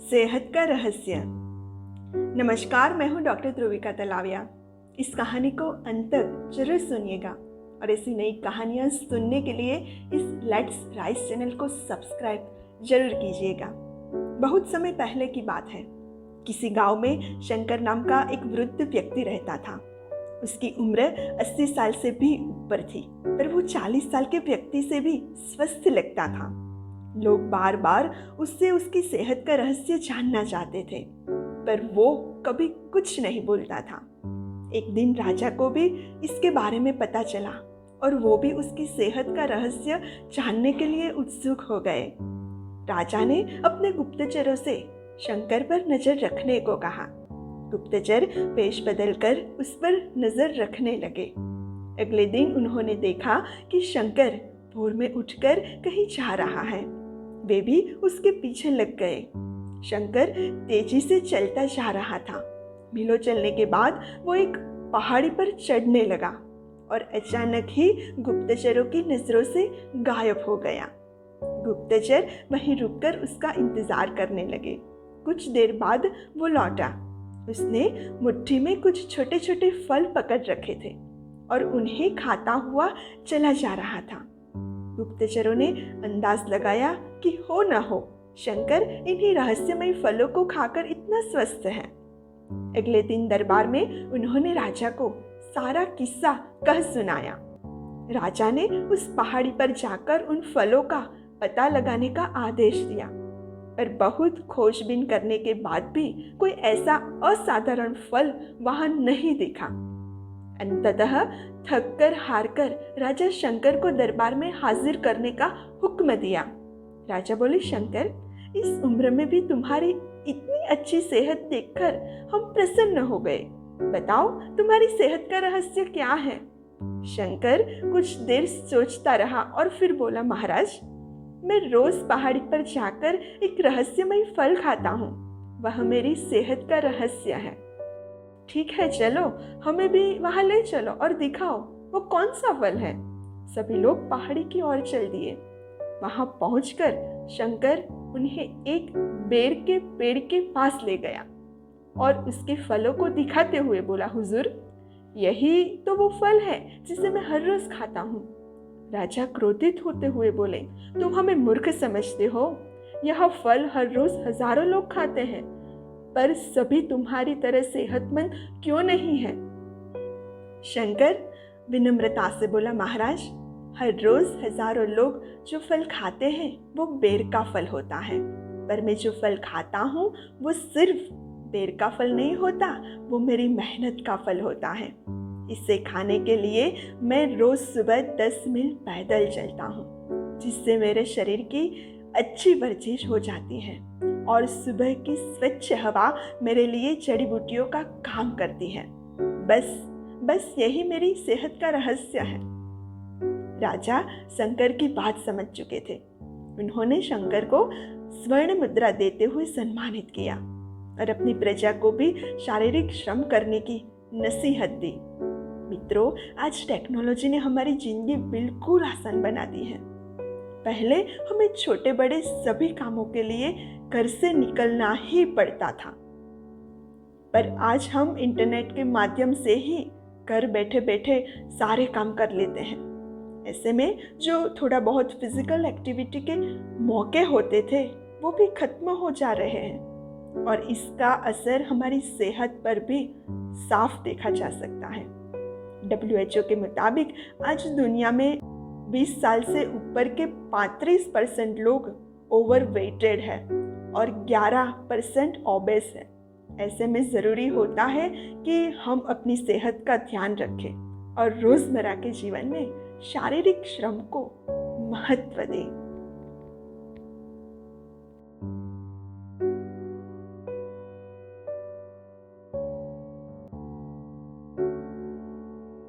सेहत का रहस्य। नमस्कार, मैं हूं डॉक्टर ध्रुविका तलाविया। इस कहानी को अंत तक जरूर सुनिएगा और ऐसी नई कहानियां सुनने के लिए इस लेट्स राइज चैनल को सब्सक्राइब जरूर कीजिएगा। बहुत समय पहले की बात है। किसी गांव में शंकर नाम का एक वृद्ध व्यक्ति रहता था। उसकी उम्र 80 साल से भी ऊपर थी, पर वो 40 साल के व्यक्ति से भी स्वस्थ लगता था। लोग बार बार उससे उसकी सेहत का रहस्य जानना चाहते थे, पर वो कभी कुछ नहीं बोलता था। एक दिन राजा को भी इसके बारे में पता चला और वो भी उसकी सेहत का रहस्य जानने के लिए उत्सुक हो गए। राजा ने अपने गुप्तचरों से शंकर पर नजर रखने को कहा। गुप्तचर वेश बदलकर उस पर नजर रखने लगे। अगले दिन उन्होंने देखा कि शंकर भोर में उठकर कहीं जा रहा है। वे भी उसके पीछे लग गए। शंकर तेजी से चलता जा रहा था। मीलों चलने के बाद वो एक पहाड़ी पर चढ़ने लगा और अचानक ही गुप्तचरों की नजरों से गायब हो गया। गुप्तचर वहीं रुककर उसका इंतजार करने लगे। कुछ देर बाद वो लौटा। उसने मुट्ठी में कुछ छोटे छोटे फल पकड़ रखे थे और उन्हें खाता हुआ चला जा रहा था। गुप्तचरों ने अंदाज लगाया कि हो न हो शंकर इन्हीं रहस्यमय फलों को खाकर इतना स्वस्थ है। अगले दिन दरबार में उन्होंने राजा को सारा किस्सा कह सुनाया। राजा ने उस पहाड़ी पर जाकर उन फलों का पता लगाने का आदेश दिया, पर बहुत खोजबीन करने के बाद भी कोई ऐसा असाधारण फल वहां नहीं दिखा। अंततः थककर हारकर राजा शंकर को दरबार में हाजिर करने का हुक्म दिया। राजा बोले, शंकर, इस उम्र में भी तुम्हारी इतनी अच्छी सेहत देखकर हम प्रसन्न हो गए। बताओ, तुम्हारी सेहत का रहस्य क्या है? शंकर कुछ देर सोचता रहा और फिर बोला, महाराज, मैं रोज पहाड़ी पर जाकर एक रहस्यमय फल खाता हूँ। वह मेरी सेहत का रहस्य है। ठीक है, चलो, हमें भी वहां ले चलो और दिखाओ वो कौन सा फल है। सभी लोग पहाड़ी की ओर चल दिए। वहां पहुंचकर शंकर उन्हें एक बेर के पेड़ के पास ले गया और उसके फलों को दिखाते हुए बोला, हुजूर, यही तो वो फल है जिसे मैं हर रोज खाता हूँ। राजा क्रोधित होते हुए बोले, तुम हमें मूर्ख समझते हो। यह फल हर रोज हजारों लोग खाते हैं, पर सभी तुम्हारी तरह सेहतमंद क्यों नहीं है? शंकर विनम्रता से बोला, महाराज, हर रोज हजारों लोग जो फल खाते हैं वो बेर का फल होता है, पर मैं जो फल खाता हूँ वो सिर्फ बेर का फल नहीं होता, वो मेरी मेहनत का फल होता है। इसे खाने के लिए मैं रोज सुबह 10 मील पैदल चलता हूँ, जिससे मेरे शरीर की अच्छी वर्जिश हो जाती है और सुबह की स्वच्छ हवा मेरे लिए जड़ी बूटियों का काम करती है। बस यही मेरी सेहत का रहस्य है। राजा शंकर की बात समझ चुके थे। उन्होंने शंकर को स्वर्ण मुद्रा देते हुए सम्मानित किया और अपनी प्रजा को भी शारीरिक श्रम करने की नसीहत दी। मित्रों, आज टेक्नोलॉजी ने हमारी जिंदगी बिल्कुल आसान बना दी है। पहले हमें छोटे बड़े सभी कामों के लिए घर से निकलना ही पड़ता था, पर आज हम इंटरनेट के माध्यम से ही घर बैठे बैठे सारे काम कर लेते हैं। ऐसे में जो थोड़ा बहुत फिजिकल एक्टिविटी के मौके होते थे वो भी खत्म हो जा रहे हैं और इसका असर हमारी सेहत पर भी साफ देखा जा सकता है। WHO के मुताबिक आज दुनिया में 20 साल से ऊपर के 35% लोग ओवरवेटेड है और 11% ओबेस है। ऐसे में ज़रूरी होता है कि हम अपनी सेहत का ध्यान रखें और रोज़मर्रा के जीवन में शारीरिक श्रम को महत्व दें।